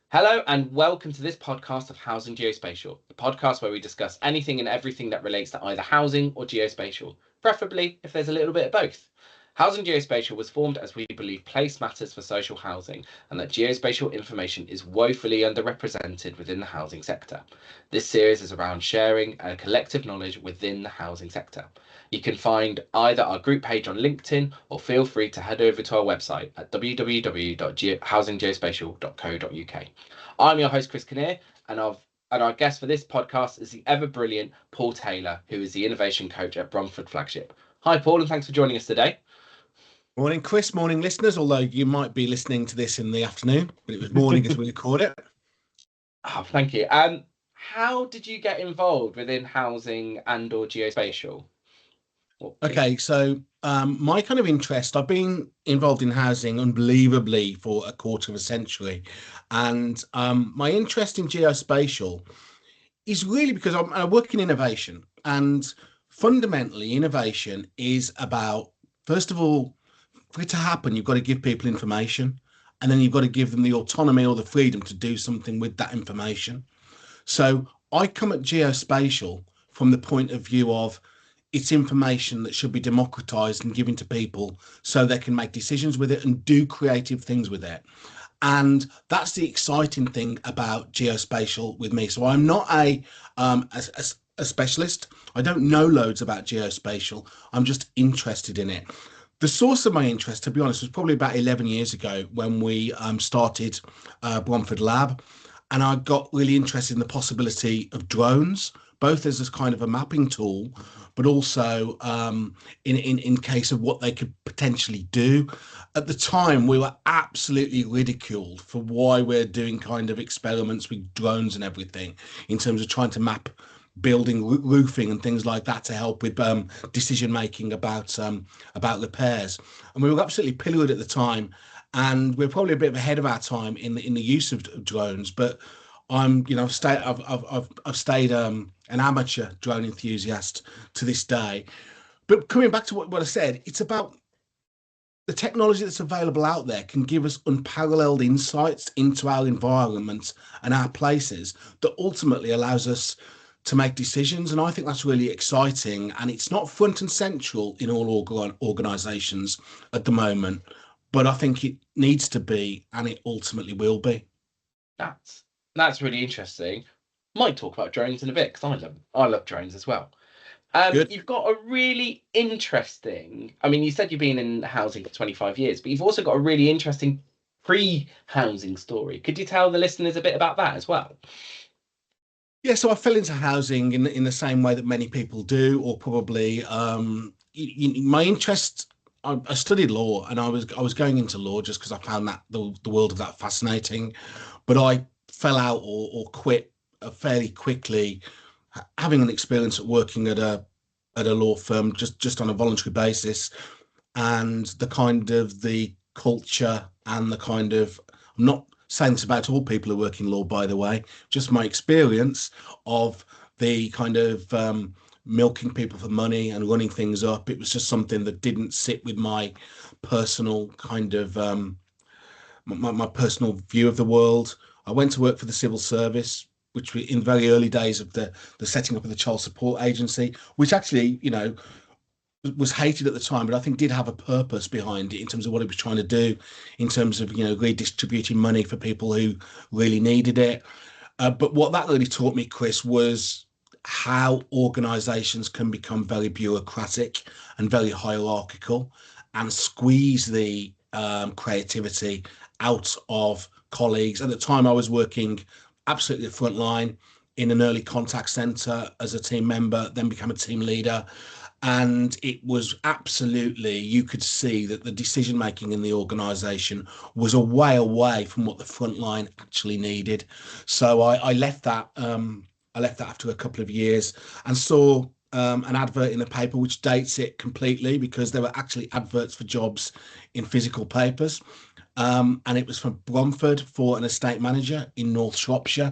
Hello and welcome to this podcast of Housing Geospatial, the podcast where we discuss anything and everything that relates to either housing or geospatial, preferably if there's a little bit of both. Housing Geospatial was formed as we believe place matters for social housing and that geospatial information is woefully underrepresented within the housing sector. This series is around sharing a collective knowledge within the housing sector. You can find either our group page on LinkedIn or feel free to head over to our website at www.housinggeospatial.co.uk. I'm your host, Chris Kinnear, and our guest for this podcast is the ever brilliant Paul Taylor, who is the innovation coach at Bromford Flagship. Hi, Paul, and thanks for joining us today. Morning, Chris. Morning, listeners. Although you might be listening to this in the afternoon, but it was morning as we record it. Oh, thank you. How did you get involved within housing and/or geospatial? Okay, so my kind of interest, I've been involved in housing unbelievably for a quarter of a century. And my interest in geospatial is really because I work in innovation. And fundamentally, innovation is about, first of all, for it to happen, you've got to give people information. And then you've got to give them the autonomy or the freedom to do something with that information. So I come at geospatial from the point of view of it's information that should be democratized and given to people so they can make decisions with it and do creative things with it. And that's the exciting thing about geospatial with me. So I'm not a specialist. I don't know loads about geospatial. I'm just interested in it. The source of my interest, to be honest, was probably about 11 years ago when we started Bromford Lab. And I got really interested in the possibility of drones, both as a kind of a mapping tool, but also in case of what they could potentially do. At the time, we were absolutely ridiculed for why we're doing kind of experiments with drones and everything in terms of trying to map building roofing and things like that to help with decision making about repairs. And we were absolutely pilloried at the time. And we're probably a bit ahead of our time in the use of drones, but I've stayed an amateur drone enthusiast to this day. But coming back to what I said, it's about the technology that's available out there can give us unparalleled insights into our environment and our places that ultimately allows us to make decisions. And I think that's really exciting. And it's not front and central in all organisations at the moment, but I think it needs to be, and it ultimately will be. That's really interesting. Might talk about drones in a bit because I love drones as well. You've got a really interesting. I mean, you said you've been in housing for 25 years, but you've also got a really interesting pre-housing story. Could you tell the listeners a bit about that as well? Yeah, so I fell into housing in the same way that many people do, or probably my interest. I studied law, and I was going into law just because I found that the world of that fascinating, but I fell out or quit fairly quickly, having an experience at working at a law firm just on a voluntary basis, and the culture and the kind of, I'm not saying this about all people who work in law, by the way, just my experience of the kind of milking people for money and running things up. It was just something that didn't sit with my personal kind of my personal view of the world. I went to work for the civil service, which were in the very early days of the setting up of the child support agency, which actually, was hated at the time, but I think did have a purpose behind it in terms of what it was trying to do, in terms of, redistributing money for people who really needed it. But what that really taught me, Chris, was how organisations can become very bureaucratic and very hierarchical and squeeze the creativity out of colleagues. At the time, I was working absolutely the front line in an early contact centre as a team member, then became a team leader. And it was absolutely, you could see that the decision making in the organisation was a way away from what the front line actually needed. So I left that. I left that after a couple of years and saw an advert in the paper which dates it completely, because there were actually adverts for jobs in physical papers. And it was from Bromford for an estate manager in North Shropshire.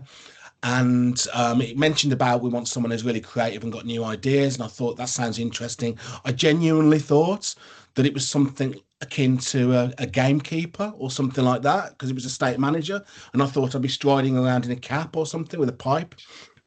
And it mentioned about we want someone who's really creative and got new ideas. And I thought that sounds interesting. I genuinely thought that it was something akin to a gamekeeper or something like that, because it was a state manager, and I thought I'd be striding around in a cap or something with a pipe.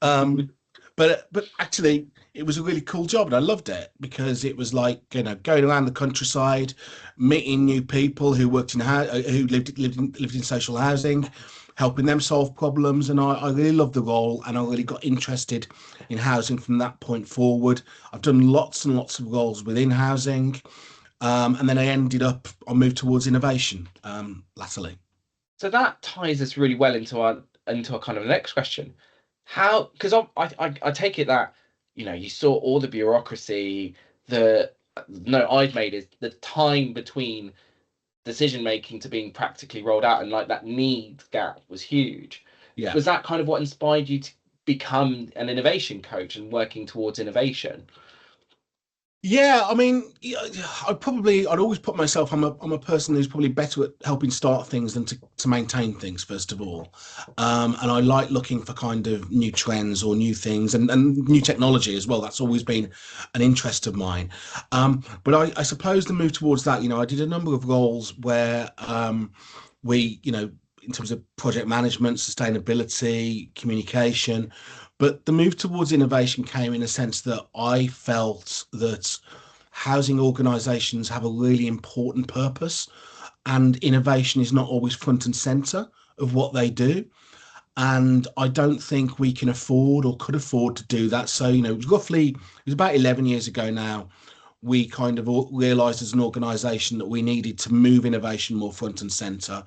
Um, but actually, it was a really cool job, and I loved it because it was like, going around the countryside, meeting new people who worked in who lived in social housing, helping them solve problems, and I really loved the role, and I really got interested in housing from that point forward. I've done lots and lots of roles within housing. And then I moved towards innovation latterly. So that ties us really well into our kind of next question. How, because I take it that, you saw all the bureaucracy. The note I've made is the time between decision making to being practically rolled out, and like that need gap was huge. Yeah. Was that kind of what inspired you to become an innovation coach and working towards innovation? Yeah, I mean, yeah, I'd always put myself. I'm a person who's probably better at helping start things than to maintain things, first of all. And I like looking for kind of new trends or new things and new technology as well. That's always been an interest of mine. But I suppose the move towards that, I did a number of roles where we, in terms of project management, sustainability, communication. But the move towards innovation came in a sense that I felt that housing organisations have a really important purpose, and innovation is not always front and centre of what they do. And I don't think we can afford or could afford to do that. So, it was about 11 years ago now, we kind of realised as an organisation that we needed to move innovation more front and centre.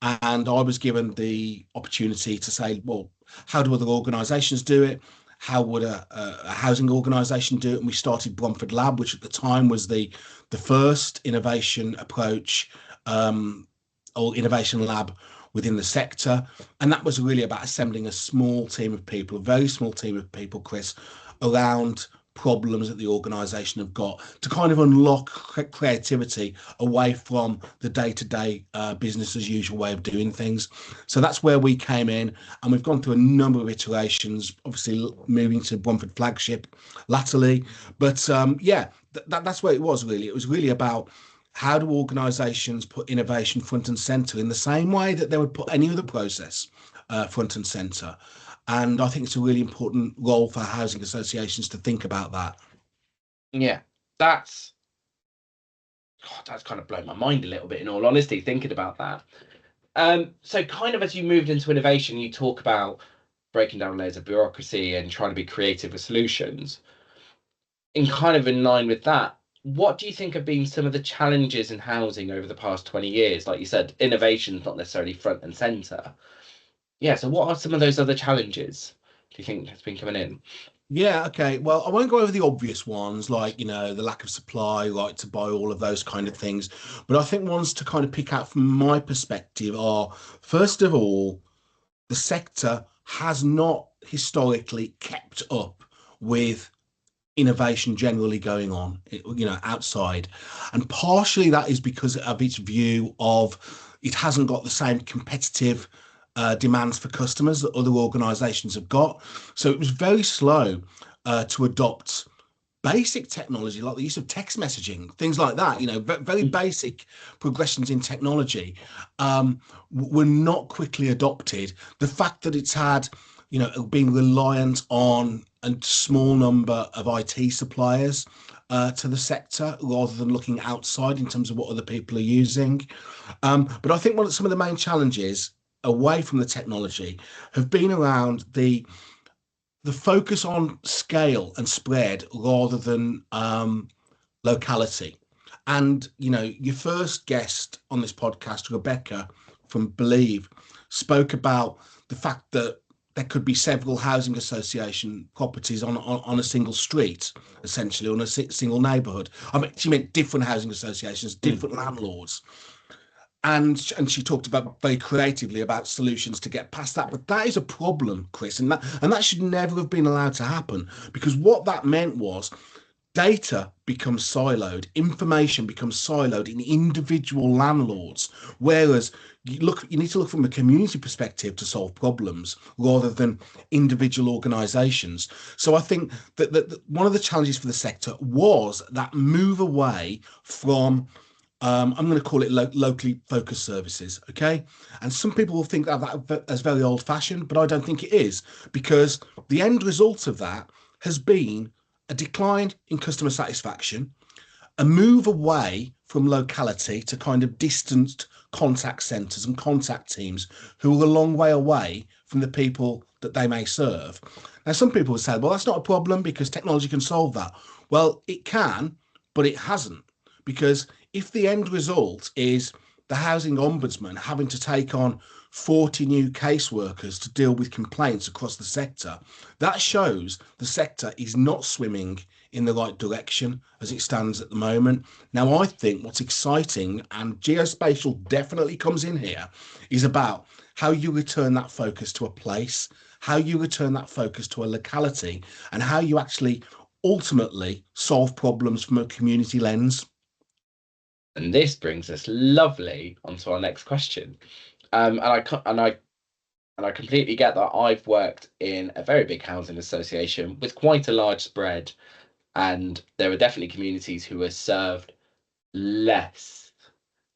And I was given the opportunity to say, well, how do other organisations do it? How would a housing organisation do it? And we started Bromford Lab, which at the time was the first innovation approach or innovation lab within the sector. And that was really about assembling a small team of people, a very small team of people, Chris, around problems that the organisation have got to kind of unlock creativity away from the day-to-day business as usual way of doing things. So that's where we came in, and we've gone through a number of iterations, obviously moving to Bromford Flagship latterly. But yeah, that's where it was really. It was really about how do organisations put innovation front and centre in the same way that they would put any other process front and centre. And I think it's a really important role for housing associations to think about that. Yeah, that's that's kind of blown my mind a little bit, in all honesty, thinking about that. So kind of as you moved into innovation, you talk about breaking down layers of bureaucracy and trying to be creative with solutions. In kind of in line with that, what do you think have been some of the challenges in housing over the past 20 years? Like you said, innovation's not necessarily front and center. Yeah, so what are some of those other challenges do you think has been coming in? Yeah, okay. Well, I won't go over the obvious ones like, the lack of supply, right to buy, all of those kind of things. But I think ones to kind of pick out from my perspective are, first of all, the sector has not historically kept up with innovation generally going on, outside. And partially that is because of its view of it hasn't got the same competitive demands for customers that other organizations have got. So it was very slow to adopt basic technology like the use of text messaging, things like that, very basic progressions in technology were not quickly adopted. The fact that it's had, being reliant on a small number of IT suppliers to the sector rather than looking outside in terms of what other people are using. But I think some of the main challenges away from the technology have been around the focus on scale and spread rather than locality. And your first guest on this podcast, Rebecca from Believe, spoke about the fact that there could be several housing association properties on a single street, essentially on a single neighbourhood. I mean, she meant different housing associations, different landlords. And she talked about very creatively about solutions to get past that. But that is a problem, Chris, and that should never have been allowed to happen, because what that meant was data becomes siloed, information becomes siloed in individual landlords, whereas you need to look from a community perspective to solve problems rather than individual organizations. So I think that one of the challenges for the sector was that move away from I'm going to call it locally focused services, okay? And some people will think of that as very old fashioned, but I don't think it is, because the end result of that has been a decline in customer satisfaction, a move away from locality to kind of distanced contact centres and contact teams who are a long way away from the people that they may serve. Now, some people will say, well, that's not a problem because technology can solve that. Well, it can, but it hasn't. Because if the end result is the housing ombudsman having to take on 40 new caseworkers to deal with complaints across the sector, that shows the sector is not swimming in the right direction as it stands at the moment. Now, I think what's exciting, and geospatial definitely comes in here, is about how you return that focus to a place, how you return that focus to a locality, and how you actually ultimately solve problems from a community lens. And this brings us lovely onto our next question. And I completely get that. I've worked in a very big housing association with quite a large spread, and there are definitely communities who are served less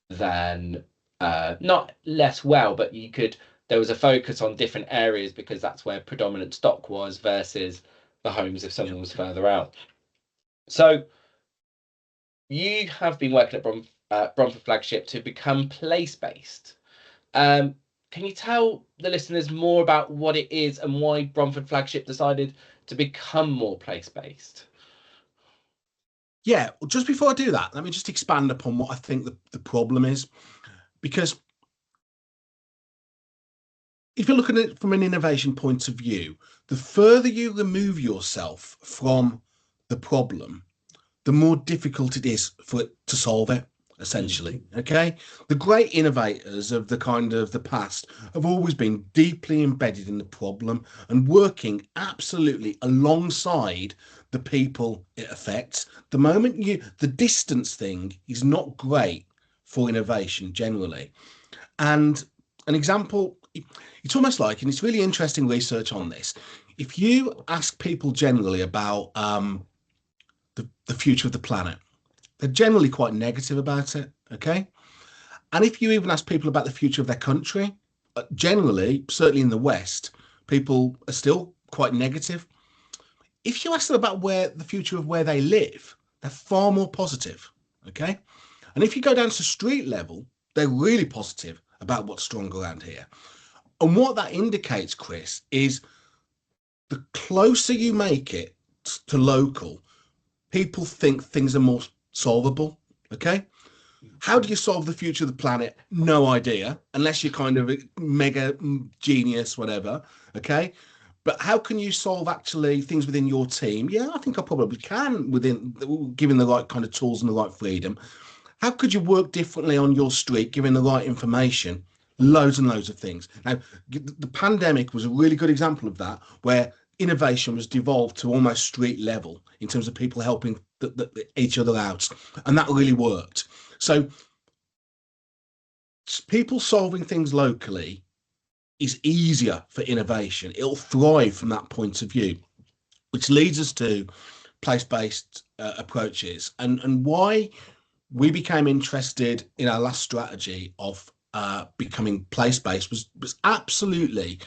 than not less well, but there was a focus on different areas because that's where predominant stock was versus the homes if someone was further out. So you have been working at Bromford Flagship to become place-based. Can you tell the listeners more about what it is and why Bromford Flagship decided to become more place-based? Yeah, just before I do that, let me just expand upon what I think the problem is. Because if you're looking at it from an innovation point of view, the further you remove yourself from the problem, the more difficult it is for it to solve it, essentially. Okay. The great innovators of the past have always been deeply embedded in the problem and working absolutely alongside the people it affects. The distance thing is not great for innovation generally. And an example, it's almost like, and it's really interesting research on this. If you ask people generally about the future of the planet, they're generally quite negative about it. Okay. And if you even ask people about the future of their country, generally, certainly in the West, people are still quite negative. If you ask them about where the future of where they live, they're far more positive. Okay. And if you go down to street level, they're really positive about what's strong around here. And what that indicates, Chris, is the closer you make it to local, people think things are more solvable. Okay. How do you solve the future of the planet? No idea, unless you're kind of a mega genius, whatever. Okay. But how can you solve actually things within your team? Yeah, I think I probably can within given the right kind of tools and the right freedom. How could you work differently on your street, given the right information? Loads and loads of things. Now, the pandemic was a really good example of that, where innovation was devolved to almost street level in terms of people helping each other out. And that really worked. So people solving things locally is easier for innovation. It'll thrive from that point of view, which leads us to place-based approaches and why we became interested in our last strategy of becoming place-based was absolutely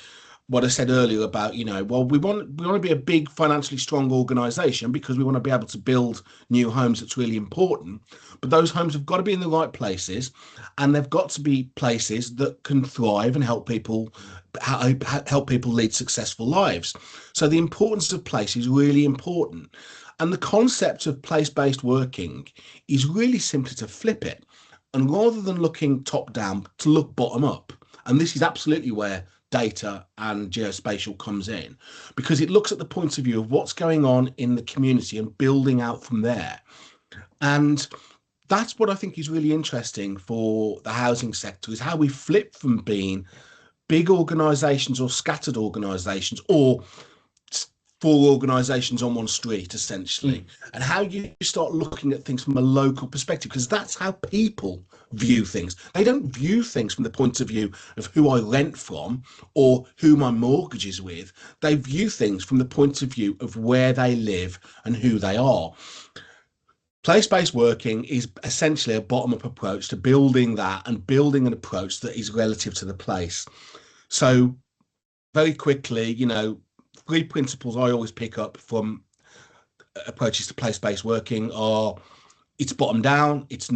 what I said earlier about, well, we want to be a big financially strong organization because we want to be able to build new homes. That's really important. But those homes have got to be in the right places, and they've got to be places that can thrive and help people lead successful lives. So the importance of place is really important. And the concept of place-based working is really simply to flip it. And rather than looking top down, to look bottom up. And this is absolutely where data and geospatial comes in, because it looks at the point of view of what's going on in the community and building out from there. And that's what I think is really interesting for the housing sector, is how we flip from being big organizations or scattered organizations or four organizations on one street essentially, and how you start looking at things from a local perspective, because that's how people view things. They don't view things from the point of view of who I rent from or who my mortgage is with. They view things from the point of view of where they live and who they are. Place-based working is essentially a bottom-up approach to building that and building an approach that is relative to the place. So very quickly, three principles I always pick up from approaches to place-based working are: it's bottom down, it's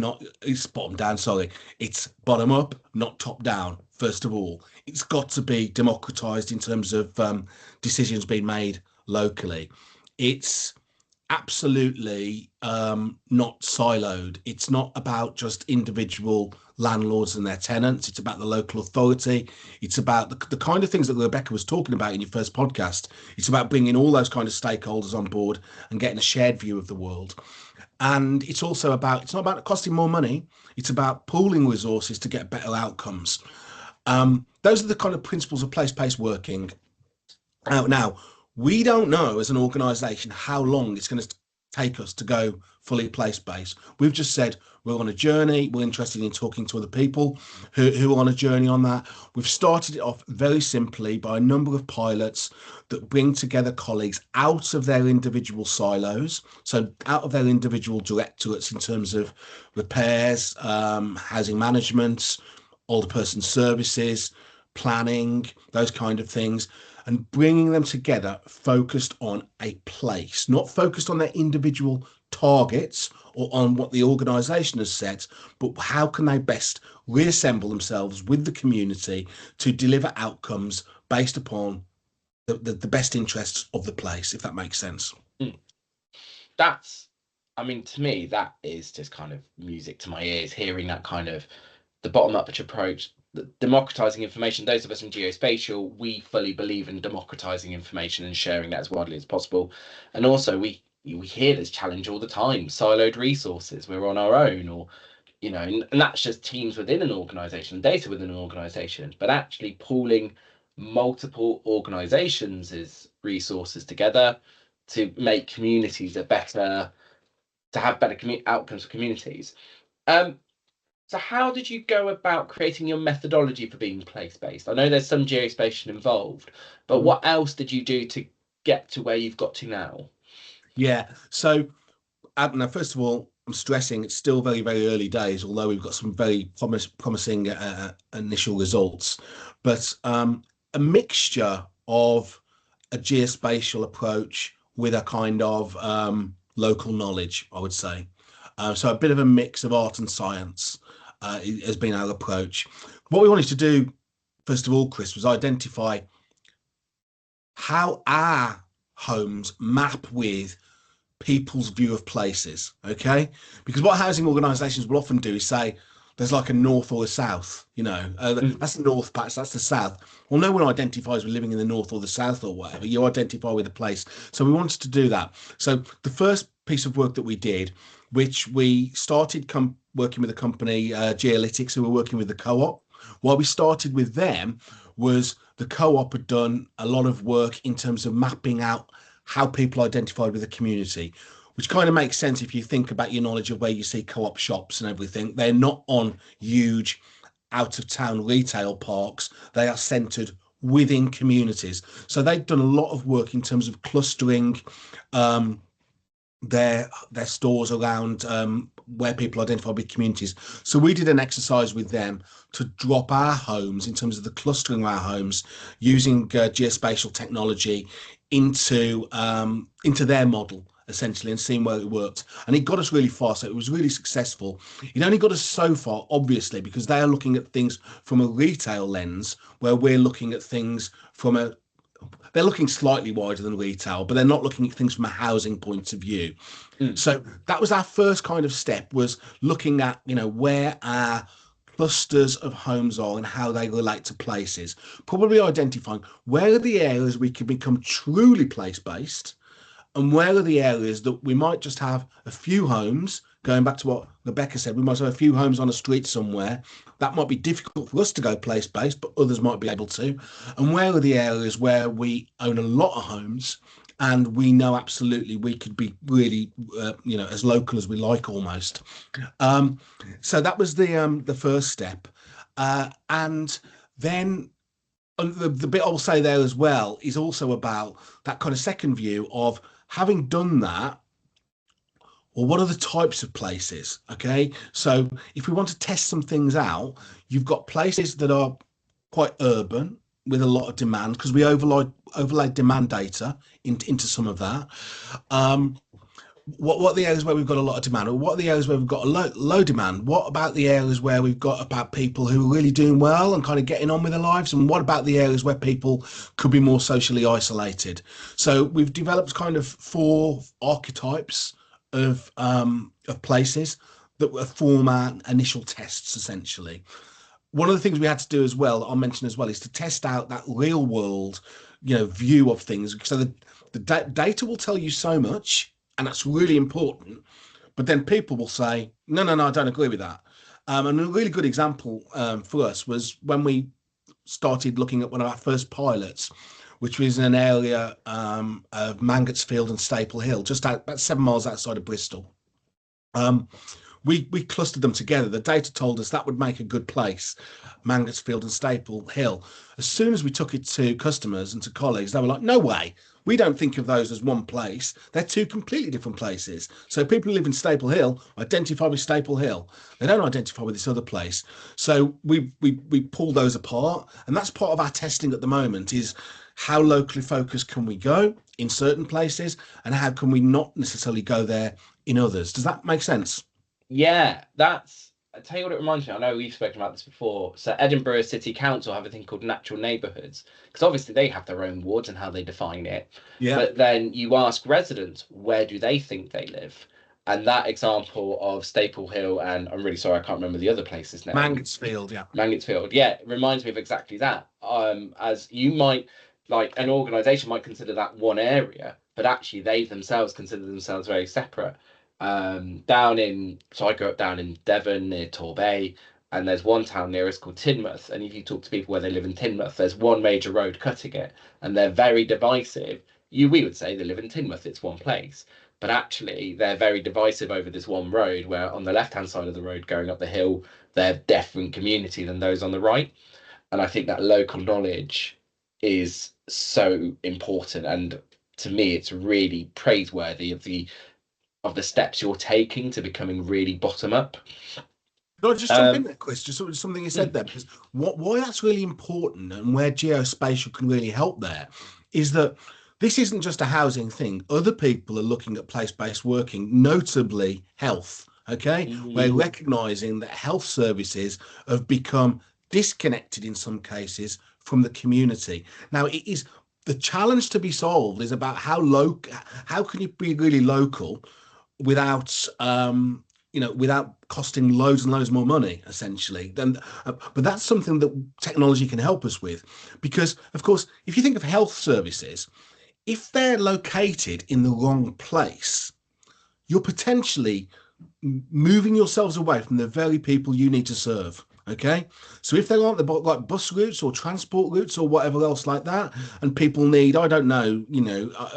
bottom down, sorry, it's bottom up, not top down. First of all, it's got to be democratized in terms of decisions being made locally. It's absolutely not siloed. It's not about just individual landlords and their tenants. It's about the local authority. It's about the kind of things that Rebecca was talking about in your first podcast. It's about bringing all those kind of stakeholders on board and getting a shared view of the world. And it's also about, it's not about costing more money. It's about pooling resources to get better outcomes. Those are the kind of principles of place-based working. Now, we don't know as an organisation how long it's going to take us to go fully place-based. We've just said we're on a journey. We're interested in talking to other people who are on a journey on that. We've started it off very simply by a number of pilots that bring together colleagues out of their individual silos, so out of their individual directorates in terms of repairs, housing management, older person services, planning, those kind of things, and bringing them together focused on a place, not focused on their individual targets or on what the organisation has set, but how can they best reassemble themselves with the community to deliver outcomes based upon the best interests of the place, if that makes sense. To me, that is just kind of music to my ears, hearing that kind of the bottom-up approach, democratizing information. Those of us in geospatial, we fully believe in democratizing information and sharing that as widely as possible. And also we hear this challenge all the time: siloed resources, we're on our own, or and that's just teams within an organization, data within an organization. But actually pooling multiple organizations' resources together to make communities to have better outcomes for communities. So how did you go about creating your methodology for being place-based? I know there's some geospatial involved, but what else did you do to get to where you've got to now? Yeah. So now, first of all, I'm stressing it's still very, very early days, although we've got some very promising initial results. But a mixture of a geospatial approach with a kind of local knowledge, I would say. So a bit of a mix of art and science has been our approach. What we wanted to do, first of all, Chris, was identify how our homes map with people's view of places, okay? Because what housing organisations will often do is say there's like a north or a south, that's the north patch, that's the south. Well, no one identifies with living in the north or the south or whatever. You identify with a place. So we wanted to do that. So the first piece of work that we did, which we started working with a company, Geolytics, who were working with the co-op. Why we started with them was the co-op had done a lot of work in terms of mapping out how people identified with the community, which kind of makes sense if you think about your knowledge of where you see co-op shops and everything. They're not on huge out-of-town retail parks. They are centred within communities. So they've done a lot of work in terms of clustering their stores around where people identify with communities. So we did an exercise with them to drop our homes in terms of the clustering of our homes using geospatial technology into their model, essentially, and seeing where it worked. And it got us really far. So it was really successful. It only got us so far, obviously, because they are looking at things from a retail lens, where we're looking at things from they're looking slightly wider than retail, but they're not looking at things from a housing point of view. So that was our first kind of step, was looking at, where our clusters of homes are and how they relate to places, probably identifying where are the areas we can become truly place-based and where are the areas that we might just have a few homes. Going back to what Rebecca said, we might have a few homes on a street somewhere. That might be difficult for us to go place-based, but others might be able to. And where are the areas where we own a lot of homes and we know absolutely we could be really, as local as we like almost. So that was the first step. And then the bit I'll say there as well is also about that kind of second view of having done that. or what are the types of places? Okay, so if we want to test some things out, you've got places that are quite urban with a lot of demand because we overlay demand data into some of that. Um, what are the areas where we've got a lot of demand, or what are the areas where we've got a low demand? What about the areas where we've got about people who are really doing well and kind of getting on with their lives? And what about the areas where people could be more socially isolated? So we've developed kind of four archetypes of places that were form our initial tests essentially. One of the things we had to do as well, I'll mention as well, is to test out that real world, view of things. So the data will tell you so much, and that's really important. But then people will say, no, no, no, I don't agree with that. And a really good example for us was when we started looking at one of our first pilots, which was in an area of Mangotsfield and Staple Hill, just about 7 miles outside of Bristol. Um, we clustered them together. The data told us that would make a good place, Mangotsfield and Staple Hill. As soon as we took it to customers and to colleagues, they were like, no way. We don't think of those as one place. They're two completely different places. So people who live in Staple Hill identify with Staple Hill. They don't identify with this other place. So we pull those apart. And that's part of our testing at the moment is how locally focused can we go in certain places and how can we not necessarily go there in others. Does that make sense? Yeah, I tell you what it reminds me. I know we've spoken about this before. So Edinburgh City Council have a thing called natural neighbourhoods, because obviously they have their own wards and how they define it. Yeah. But then you ask residents, where do they think they live? And that example of Staple Hill, and I'm really sorry, I can't remember the other place's name. Mangotsfield, yeah. Mangotsfield, yeah, it reminds me of exactly that. As you might, like an organisation might consider that one area, but actually they themselves consider themselves very separate. So I grew up down in Devon near Torbay, and there's one town near us called Teignmouth. And if you talk to people where they live in Teignmouth, there's one major road cutting it, and they're very divisive. We would say they live in Teignmouth, it's one place, but actually they're very divisive over this one road. Where on the left-hand side of the road going up the hill, they're different community than those on the right. And I think that local knowledge is so important. And to me, it's really praiseworthy of the steps you're taking to becoming really bottom up. Can I just jump in Um, there, Chris? Just something you said mm, there, because why that's really important and where geospatial can really help there is that this isn't just a housing thing. Other people are looking at place-based working, notably health. Okay, we're mm, recognizing that health services have become disconnected in some cases from the community. Now, it is the challenge to be solved is about how can you be really local without without costing loads and loads more money essentially then but that's something that technology can help us with because of course if you think of health services, if they're located in the wrong place, you're potentially moving yourselves away from the very people you need to serve. Okay, so if there aren't like bus routes or transport routes or whatever else like that, and people need, I don't know,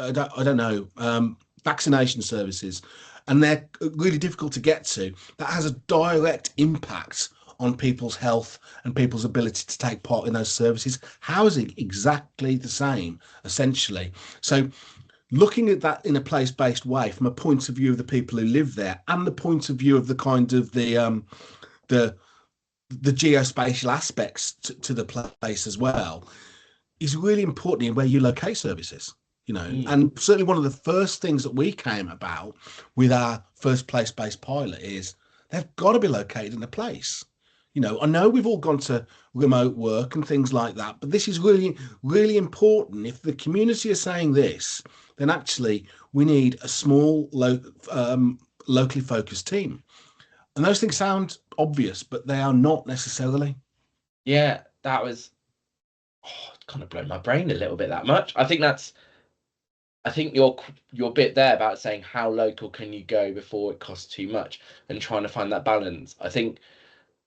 I don't know, vaccination services, and they're really difficult to get to, that has a direct impact on people's health and people's ability to take part in those services. Housing, exactly the same, essentially. So looking at that in a place-based way from a point of view of the people who live there and the point of view of the kind of the the geospatial aspects to the place as well is really important in where you locate services. mm. And certainly one of the first things that we came about with our first place-based pilot is they've got to be located in a place. I know we've all gone to remote work and things like that, but this is really, really important. If the community are saying this, then actually we need a small, locally focused team. And those things sound obvious, but they are not necessarily. Yeah, that was kind of blown my brain a little bit that much. I think your bit there about saying how local can you go before it costs too much and trying to find that balance. I think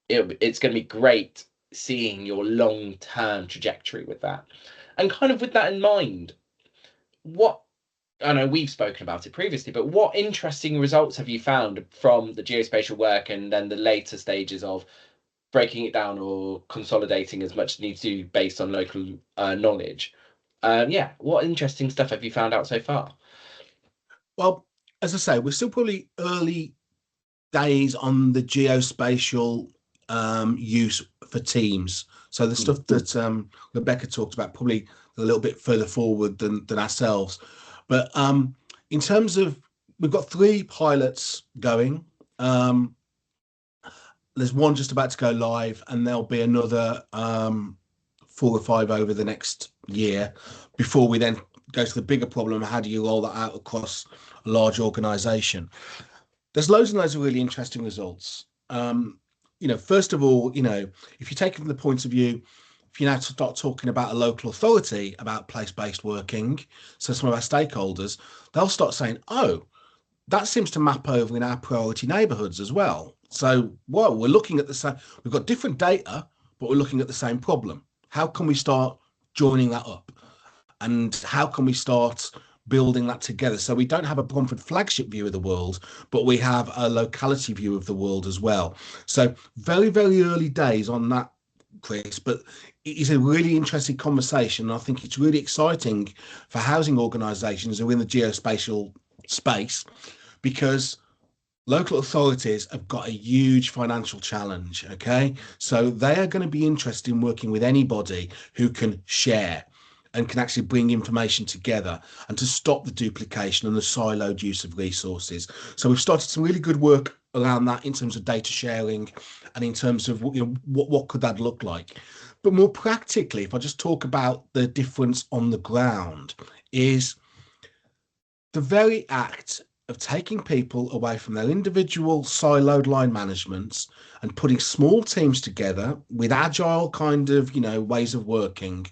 it's going to be great seeing your long-term trajectory with that. And kind of with that in mind, what I know we've spoken about it previously, but what interesting results have you found from the geospatial work and then the later stages of breaking it down or consolidating as much as needs to based on local knowledge? Yeah, what interesting stuff have you found out so far? Well, as I say, we're still probably early days on the geospatial use for teams. So the stuff that Rebecca talked about probably a little bit further forward than ourselves. But in terms of, we've got 3 pilots going. There's one just about to go live, and there'll be another 4 or 5 over the next year before we then go to the bigger problem. How do you roll that out across a large organization? There's loads and loads of really interesting results. First of all, if you take it from the point of view, if you now start talking about a local authority about place-based working, so some of our stakeholders, they'll start saying, oh, that seems to map over in our priority neighbourhoods as well. So, well, we're looking at the same, we've got different data, but we're looking at the same problem. How can we start joining that up? And how can we start building that together? So we don't have a Bromford Flagship view of the world, but we have a locality view of the world as well. So very, very early days on that, Chris, but it is a really interesting conversation. And I think it's really exciting for housing organisations who are in the geospatial space, because local authorities have got a huge financial challenge. Okay, so they are going to be interested in working with anybody who can share and can actually bring information together and to stop the duplication and the siloed use of resources. So we've started some really good work around that in terms of data sharing and in terms of what could that look like. But more practically, if I just talk about the difference on the ground, is the very act of taking people away from their individual siloed line managements and putting small teams together with agile kind of, ways of working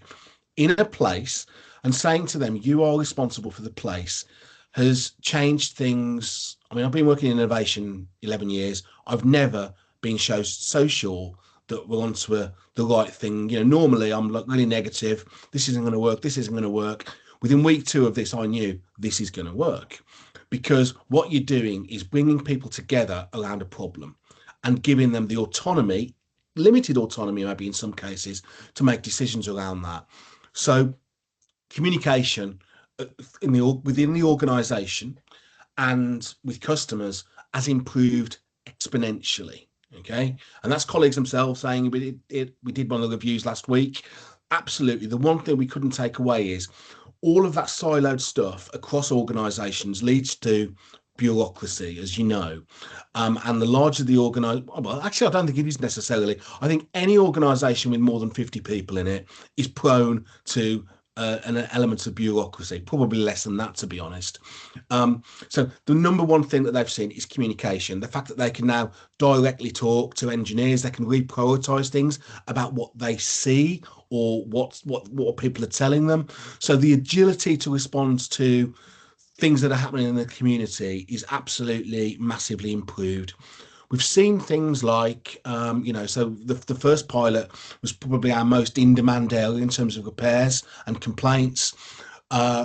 in a place and saying to them, you are responsible for the place, has changed things. I mean, I've been working in innovation 11 years. I've never been so sure that we're onto the right thing. Normally I'm like really negative. This isn't going to work. This isn't going to work. Within week 2 of this, I knew this is going to work, because what you're doing is bringing people together around a problem and giving them the autonomy, limited autonomy, maybe in some cases, to make decisions around that. So communication within the organisation and with customers has improved exponentially. Okay, and that's colleagues themselves saying we did one of the reviews last week. Absolutely, the one thing we couldn't take away is all of that siloed stuff across organisations leads to bureaucracy, as you know. And the larger the well, actually, I don't think it is necessarily. I think any organisation with more than 50 people in it is prone to an element of bureaucracy, probably less than that, to be honest. So the number one thing that they've seen is communication. The fact that they can now directly talk to engineers, they can reprioritise things about what they see or what people are telling them. So the agility to respond to things that are happening in the community is absolutely massively improved. We've seen things like, so the first pilot was probably our most in-demand area in terms of repairs and complaints.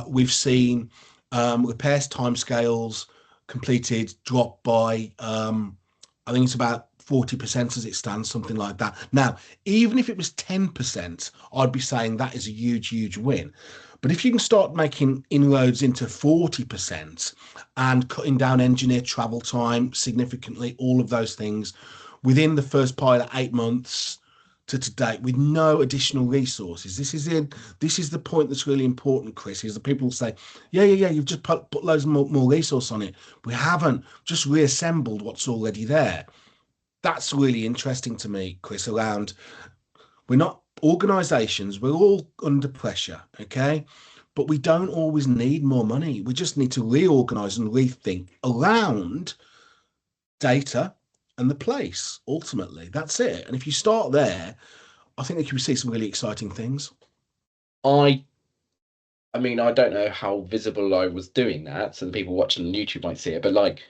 We've seen repairs timescales completed drop by, I think it's about 40% as it stands, something like that. Now, even if it was 10%, I'd be saying that is a huge, huge win. But if you can start making inroads into 40% and cutting down engineer travel time significantly, all of those things within the first pilot 8 months to date with no additional resources. This is the point that's really important, Chris, is that people say, yeah, you've just put loads more resource on it. We haven't just reassembled what's already there. That's really interesting to me, Chris, around we're not organizations, we're all under pressure, okay? But we don't always need more money. We just need to reorganize and rethink around data and the place, ultimately. That's it. And if you start there, I think that you see some really exciting things. I mean, I don't know how visible I was doing that, so the people watching on YouTube might see it, but like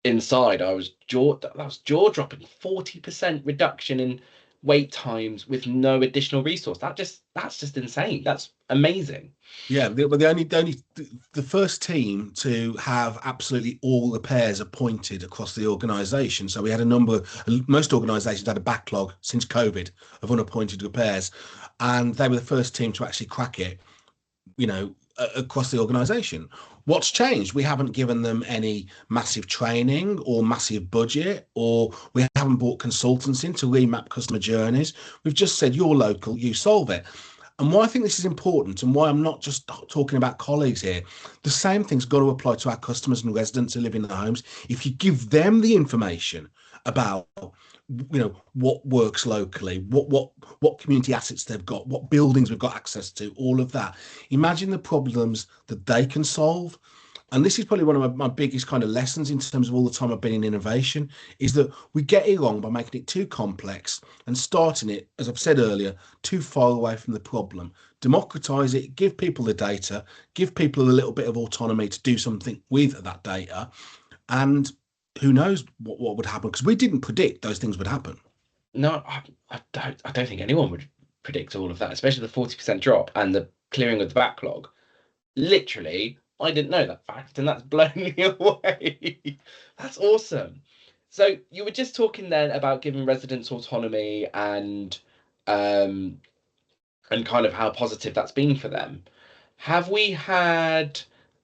inside, that was jaw dropping. 40% reduction in wait times with no additional resource. That's just insane. That's amazing. Yeah, the first team to have absolutely all repairs appointed across the organisation. So we had most organisations had a backlog since COVID of unappointed repairs, and they were the first team to actually crack it. across the organisation. What's changed? We haven't given them any massive training or massive budget, or we haven't brought consultants in to remap customer journeys. We've just said, you're local, you solve it. And why I think this is important, and why I'm not just talking about colleagues here, the same thing's got to apply to our customers and residents who live in the homes. If you give them the information about, what works locally, what community assets they've got, what buildings we've got access to, all of that, imagine the problems that they can solve. And this is probably one of my biggest kind of lessons in terms of all the time I've been in innovation, is that we get it wrong by making it too complex and starting it, as I've said earlier, too far away from the problem. Democratize it, give people the data, give people a little bit of autonomy to do something with that data. And who knows what would happen, because we didn't predict those things would happen. No, I don't think anyone would predict all of that, especially the 40% drop and the clearing of the backlog. Literally, I didn't know that fact, and that's blown me away. That's awesome. So you were just talking then about giving residents autonomy and kind of how positive that's been for them. Have we had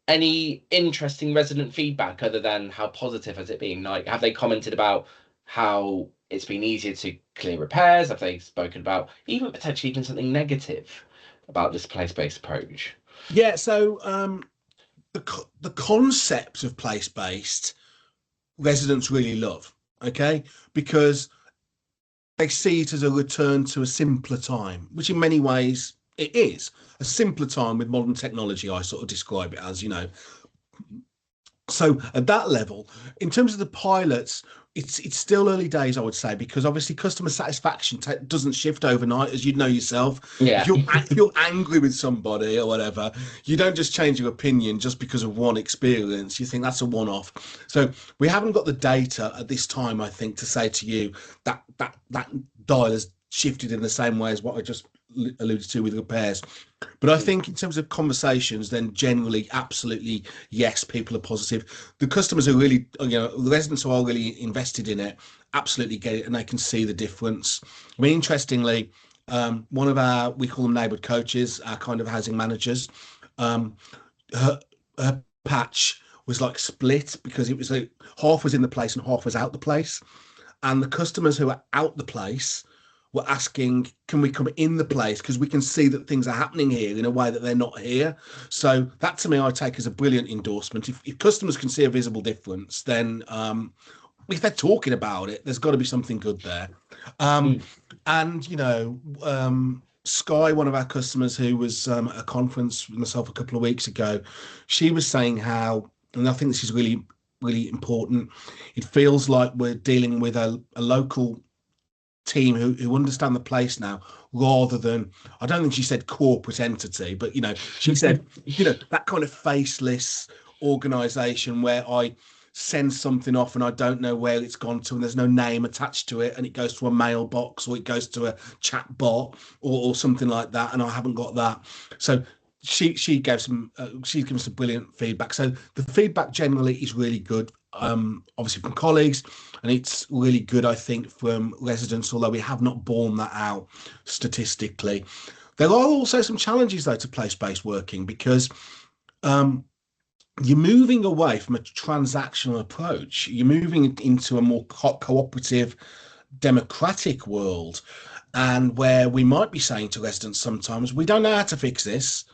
any interesting resident feedback other than how positive has it been? Like, have they commented about how it's been easier to clear repairs? Have they spoken about potentially even something negative about this place-based approach? Yeah, so the concept of place-based residents really love, okay, because they see it as a return to a simpler time, which in many ways it is a simpler time with modern technology. I sort of describe it as, So at that level, in terms of the pilots, it's still early days, I would say, because obviously customer satisfaction doesn't shift overnight, as you know yourself. Yeah. If you're angry with somebody or whatever, you don't just change your opinion just because of one experience. You think that's a one-off. So we haven't got the data at this time, I think, to say to you that dial has shifted in the same way as what I just alluded to with repairs. But I think in terms of conversations, then generally, absolutely, yes, people are positive. The customers are really, the residents who are really invested in it, absolutely get it, and they can see the difference. I mean, interestingly, one of our, we call them neighbourhood coaches, our kind of housing managers, her patch was like split, because it was like half was in the place and half was out the place. And the customers who are out the place were asking, can we come in the place? Because we can see that things are happening here in a way that they're not here. So that, to me, I take as a brilliant endorsement. If customers can see a visible difference, then if they're talking about it, there's got to be something good there. And, Sky, one of our customers who was at a conference with myself a couple of weeks ago, she was saying how, and I think this is really, really important, it feels like we're dealing with a local team who understand the place now, rather than, I don't think she said corporate entity, but she said that kind of faceless organization where I send something off and I don't know where it's gone to, and there's no name attached to it, and it goes to a mailbox or it goes to a chat bot or something like that, and I haven't got that. So she gave some she's given some brilliant feedback. So the feedback generally is really good, obviously from colleagues, and it's really good, I think, from residents, although we have not borne that out statistically. There are also some challenges, though, to place-based working, because you're moving away from a transactional approach. You're moving into a more cooperative, democratic world, and where we might be saying to residents sometimes, we don't know how to fix this.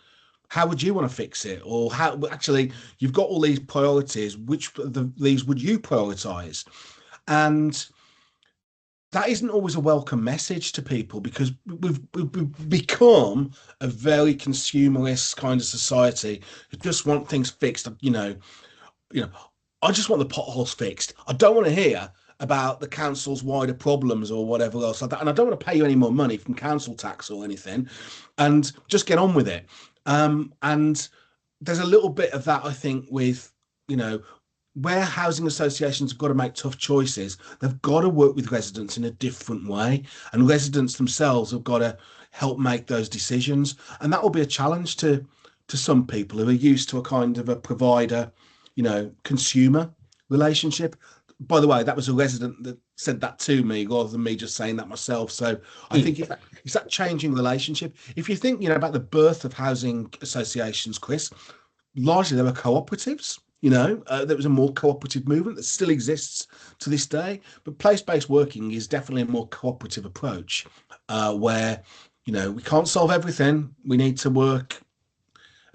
How would you want to fix it? Or how, actually, you've got all these priorities. Which of these would you prioritize? And that isn't always a welcome message to people, because we've become a very consumerist kind of society who just want things fixed. I just want the potholes fixed. I don't want to hear about the council's wider problems or whatever else like that. And I don't want to pay you any more money from council tax or anything, and just get on with it. And there's a little bit of that, I think, with, where housing associations have got to make tough choices, they've got to work with residents in a different way, and residents themselves have got to help make those decisions. And that will be a challenge to some people who are used to a kind of a provider, consumer relationship. By the way, that was a resident that said that to me rather than me just saying that myself. So I think it's that changing relationship. If you think, about the birth of housing associations, Chris, largely they were cooperatives. There was a more cooperative movement that still exists to this day. But place-based working is definitely a more cooperative approach, where we can't solve everything. We need to work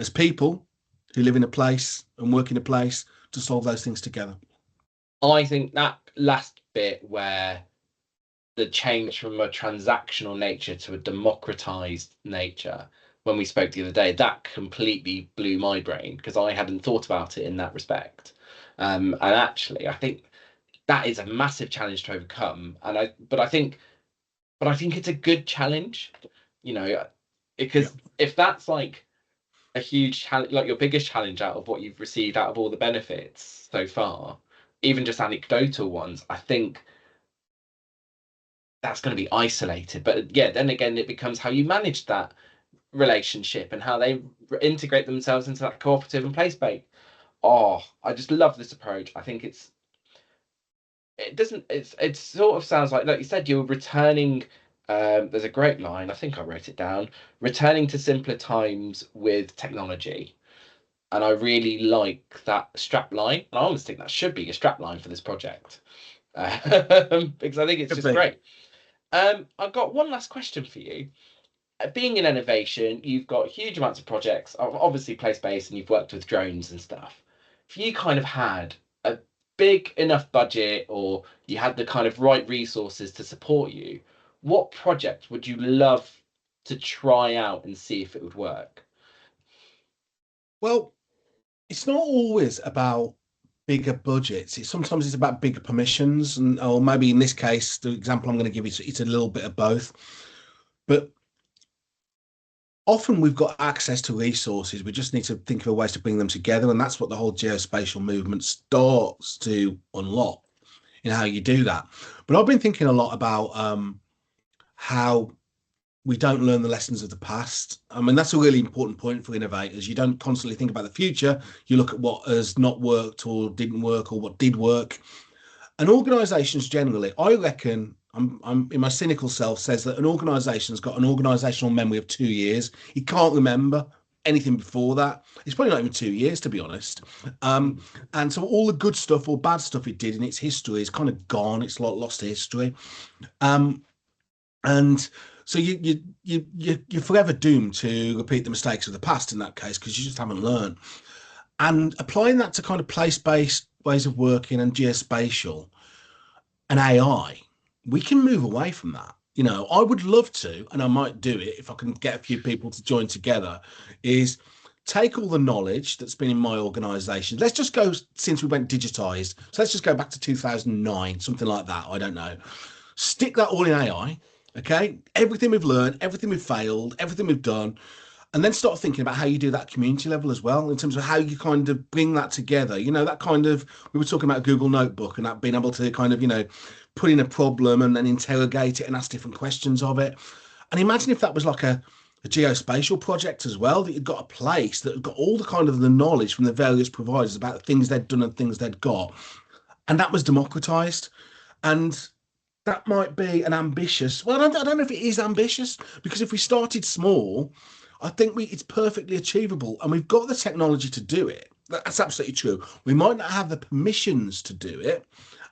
as people who live in a place and work in a place to solve those things together. I think that last bit where the change from a transactional nature to a democratized nature, when we spoke the other day, that completely blew my brain because I hadn't thought about it in that respect. And actually, I think that is a massive challenge to overcome. But I think it's a good challenge, because if that's like a huge challenge, like your biggest challenge out of what you've received out of all the benefits so far, even just anecdotal ones, I think that's going to be isolated. But yeah, then again, it becomes how you manage that relationship and how they integrate themselves into that cooperative and place-based. Oh, I just love this approach. I think it sort of sounds like you said, you're returning. There's a great line, I think I wrote it down, returning to simpler times with technology. And I really like that strap line. And I almost think that should be a strap line for this project. Because I think it's just great. I've got one last question for you. Being in innovation, you've got huge amounts of projects, obviously place-based, and you've worked with drones and stuff. If you kind of had a big enough budget, or you had the kind of right resources to support you, what project would you love to try out and see if it would work? Well, it's not always about bigger budgets. Sometimes it's about bigger permissions, or maybe in this case, the example I'm going to give you, it's a little bit of both. But often we've got access to resources. We just need to think of ways to bring them together, and that's what the whole geospatial movement starts to unlock in how you do that. But I've been thinking a lot about how we don't learn the lessons of the past. I mean, that's a really important point for innovators. You don't constantly think about the future. You look at what has not worked or didn't work or what did work. And organizations generally, I reckon, I'm in my cynical self, says that an organization's got an organizational memory of 2 years. It can't remember anything before that. It's probably not even 2 years, to be honest. And so all the good stuff or bad stuff it did in its history is kind of gone. It's like lost to history. And so you're forever doomed to repeat the mistakes of the past in that case, because you just haven't learned. And applying that to kind of place-based ways of working and geospatial and AI, we can move away from that. I would love to, and I might do it if I can get a few people to join together, is take all the knowledge that's been in my organization. Let's just go since we went digitized. So let's just go back to 2009, something like that. I don't know. Stick that all in AI. Okay. Everything we've learned, everything we've failed, everything we've done, and then start thinking about how you do that community level as well, in terms of how you kind of bring that together. That kind of, we were talking about Google Notebook and that being able to kind of, put in a problem and then interrogate it and ask different questions of it. And imagine if that was like a geospatial project as well, that you'd got a place that had got all the kind of the knowledge from the various providers about the things they'd done and things they'd got. And that was democratized. And that might be an ambitious, well, I don't know if it is ambitious, because if we started small, I think it's perfectly achievable, and we've got the technology to do it. That's absolutely true. We might not have the permissions to do it,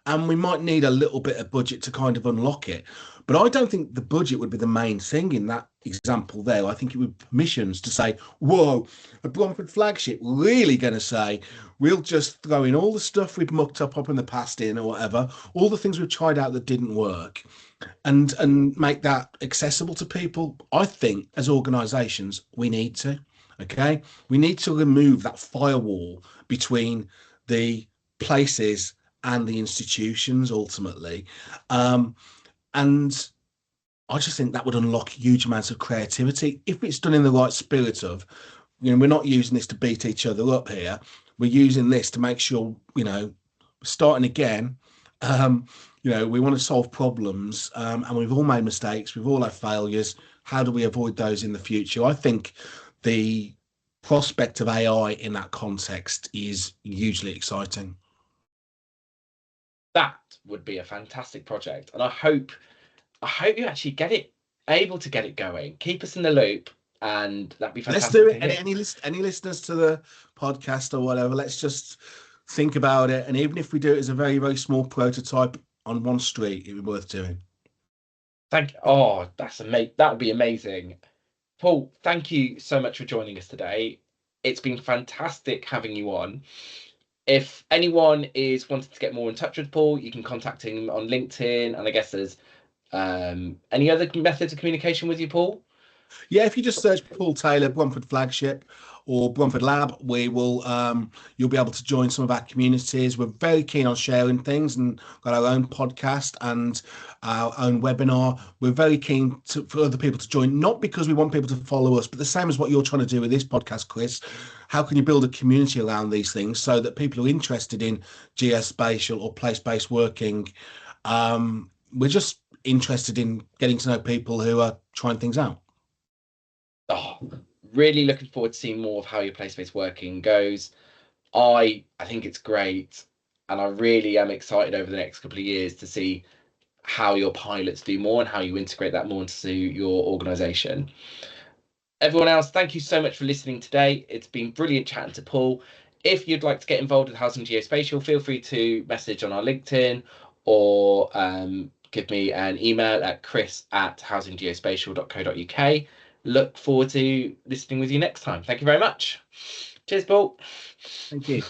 and we might need a little bit of budget to kind of unlock it. But I don't think the budget would be the main thing in that example there. I think it would be permissions to say, whoa, a Bromford Flagship really going to say, we'll just throw in all the stuff we've mucked up in the past in or whatever, all the things we've tried out that didn't work, and make that accessible to people. I think as organizations, we need to, okay? We need to remove that firewall between the places and the institutions ultimately. And I just think that would unlock huge amounts of creativity if it's done in the right spirit of, we're not using this to beat each other up here. We're using this to make sure, starting again, we want to solve problems, and we've all made mistakes. We've all had failures. How do we avoid those in the future? I think the prospect of AI in that context is hugely exciting. That would be a fantastic project, and I hope you actually able to get it going. Keep us in the loop, and that'd be Let's fantastic do to it. hear. Any listeners to the podcast or whatever, let's just think about it. And even if we do it as a very, very small prototype on one street, it'd be worth doing. Oh, that's amazing. That would be amazing. Paul, thank you so much for joining us today. It's been fantastic having you on. If anyone is wanting to get more in touch with Paul, you can contact him on LinkedIn, and I guess there's any other methods of communication with you, Paul? Yeah, if you just search Paul Taylor, Bromford Flagship or Bromford Lab, we will you'll be able to join some of our communities. We're very keen on sharing things and got our own podcast and our own webinar. We're very keen for other people to join, not because we want people to follow us, but the same as what you're trying to do with this podcast, Chris. How can you build a community around these things so that people who are interested in geospatial or place-based working, we're just interested in getting to know people who are trying things out. Oh, really looking forward to seeing more of how your place-based working goes. I think it's great, and I really am excited over the next couple of years to see how your pilots do more and how you integrate that more into your organization. Everyone else, thank you so much for listening today. It's been brilliant chatting to Paul. If you'd like to get involved with Housing Geospatial, feel free to message on our LinkedIn or give me an email at chris@housinggeospatial.co.uk. Look forward to listening with you next time. Thank you very much. Cheers, Paul. Thank you.